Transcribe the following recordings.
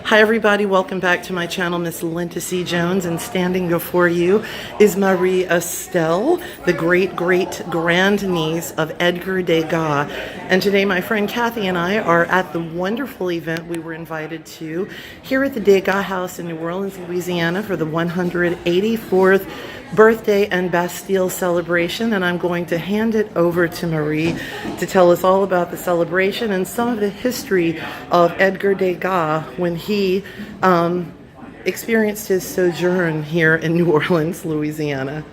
Hi everybody, welcome back to my channel, Miss Linda C. Jones, and standing before you is Marie Estelle, the great-great-grandniece of Edgar Degas. And today my friend Kathy and I are at the wonderful event we were invited to here at the Degas House in New Orleans, Louisiana for the 184th birthday and Bastille celebration, and I'm going to hand it over to Marie to tell us all about the celebration and some of the history of Edgar Degas when he experienced his sojourn here in New Orleans, Louisiana.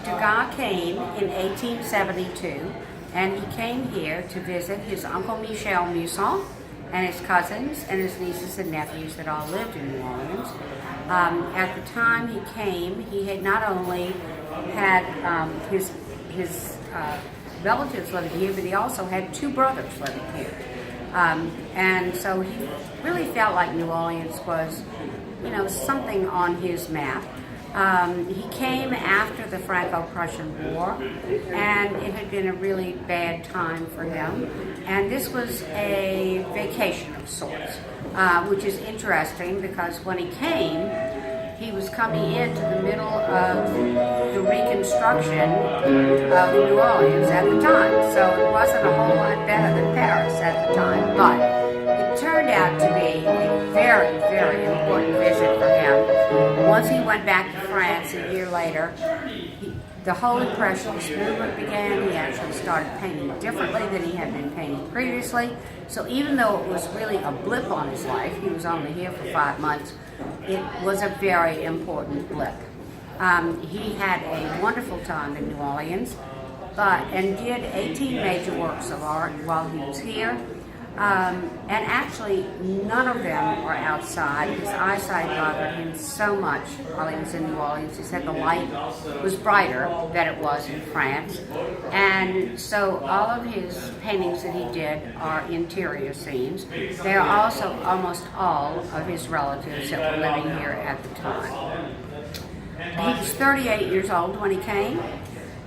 Degas came in 1872, and he came here to visit his uncle Michel Musson and his cousins and his nieces and nephews that all lived in New Orleans. At the time he came, he had not only had his relatives living here, but he also had two brothers living here. And so he really felt like New Orleans was, something on his map. He came after the Franco-Prussian War, and it had been a really bad time for him. And this was a vacation of sorts, which is interesting because when he came, he was coming into the middle of the reconstruction of New Orleans at the time. So it wasn't a whole lot better than Paris at the time, but it turned out to be a very, very important visit for him. Once he went back to France a year later, the whole Impressionist movement began. He actually started painting differently than he had been painting previously. So even though it was really a blip on his life, he was only here for 5 months, it was a very important blip. He had a wonderful time in New Orleans, and did 18 major works of art while he was here. And actually, none of them were outside. His eyesight bothered him so much while he was in New Orleans. He said the light was brighter than it was in France. And so all of his paintings that he did are interior scenes. They are also almost all of his relatives that were living here at the time. He was 38 years old when he came.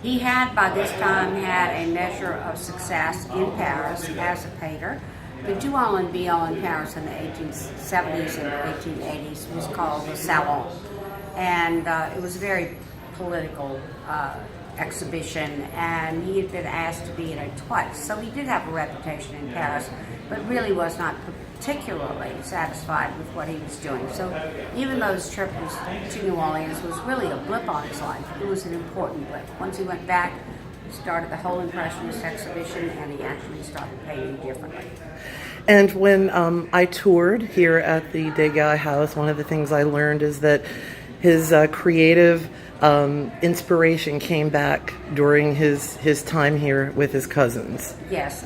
He had, by this time, had a measure of success in Paris as a painter. The Dual and Bial in Paris in the 1870s and 1880s was called the Salon. And it was a very political exhibition, and he had been asked to be in it twice. So he did have a reputation in Paris, but really was not particularly satisfied with what he was doing. So even though his trip to New Orleans was really a blip on his life, it was an important blip. Once he went back, he started the whole Impressionist exhibition, and he actually started painting differently. And when I toured here at the Degas House, one of the things I learned is that his creative inspiration came back during his time here with his cousins. Yes,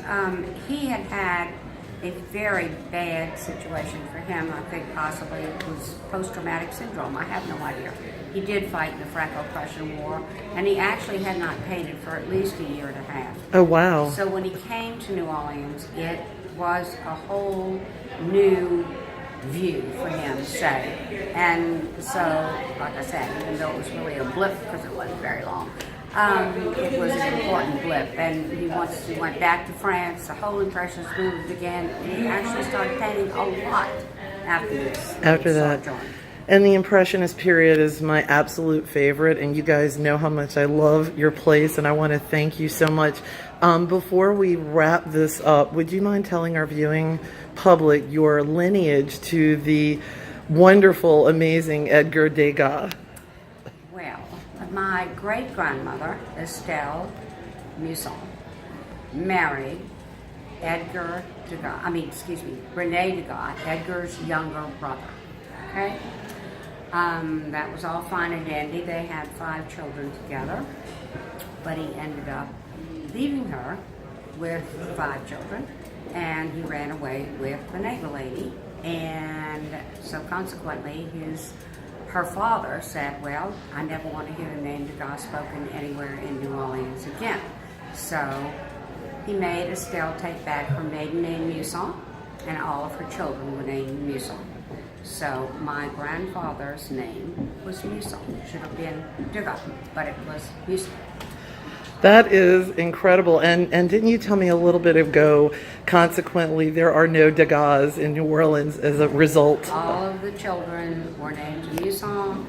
he had had a very bad situation for him. I think possibly it was post-traumatic syndrome. I have no idea. He did fight in the Franco-Prussian War, and he actually had not painted for at least a year and a half. Oh, wow. So when he came to New Orleans, it was a whole new view for him, say. And so, like I said, even though it was really a blip because it wasn't very long, it was an important blip. And once he went back to France, the whole Impressionist movement began, and he actually started painting a lot after this. After that. Sojourn. And the Impressionist period is my absolute favorite, and you guys know how much I love your place, and I want to thank you so much. Before we wrap this up, would you mind telling our viewing public your lineage to the wonderful, amazing Edgar Degas? Well, my great-grandmother, Estelle Musson, married Edgar Degas, René Degas, Edgar's younger brother. Okay? That was all fine and dandy. They had 5 children together, but he ended up leaving her with 5 children, and he ran away with the neighbor lady. And so consequently, her father said, well, I never want to hear the name Degas spoken anywhere in New Orleans again. So he made Estelle take back her maiden name Musson, and all of her children were named Musson. So my grandfather's name was Musson. It should have been Degas, but it was Musson. That is incredible. And didn't you tell me a little bit ago, consequently, there are no Degas in New Orleans as a result? All of the children were named Musson.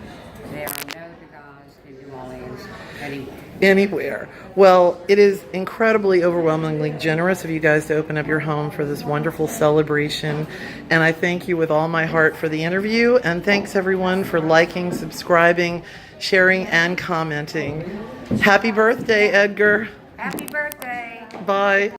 There are no Degas in New Orleans anywhere. Anywhere. Well, it is incredibly, overwhelmingly generous of you guys to open up your home for this wonderful celebration. And I thank you with all my heart for the interview. And thanks everyone for liking, subscribing, sharing, and commenting. Happy birthday, Edgar. Happy birthday. Bye.